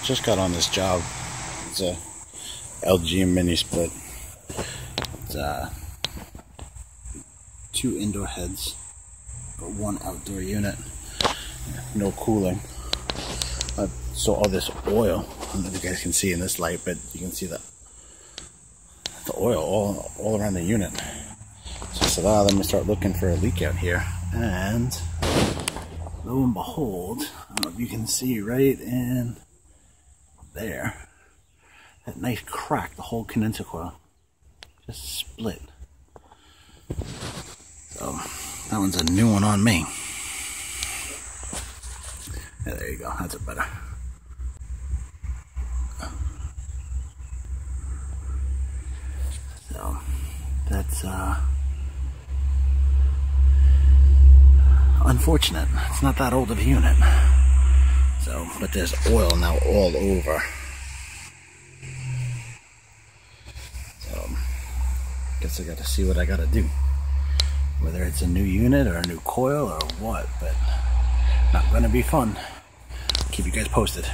just got on this job. It's a LG mini split. It's 2 indoor heads for 1 outdoor unit. No cooling. I saw all this oil. I don't know if you guys can see in this light, but you can see the oil all around the unit. So I said, let me start looking for a leak out here. And lo and behold, I don't know if you can see right in there, that nice crack, the whole condenser coil just split. So that one's a new one on me. Yeah, there you go, that's it better. So that's unfortunate. It's not that old of a unit. So, but there's oil now all over. So, guess I gotta see what I gotta do. Whether it's a new unit or a new coil or what, but not gonna be fun. Keep you guys posted.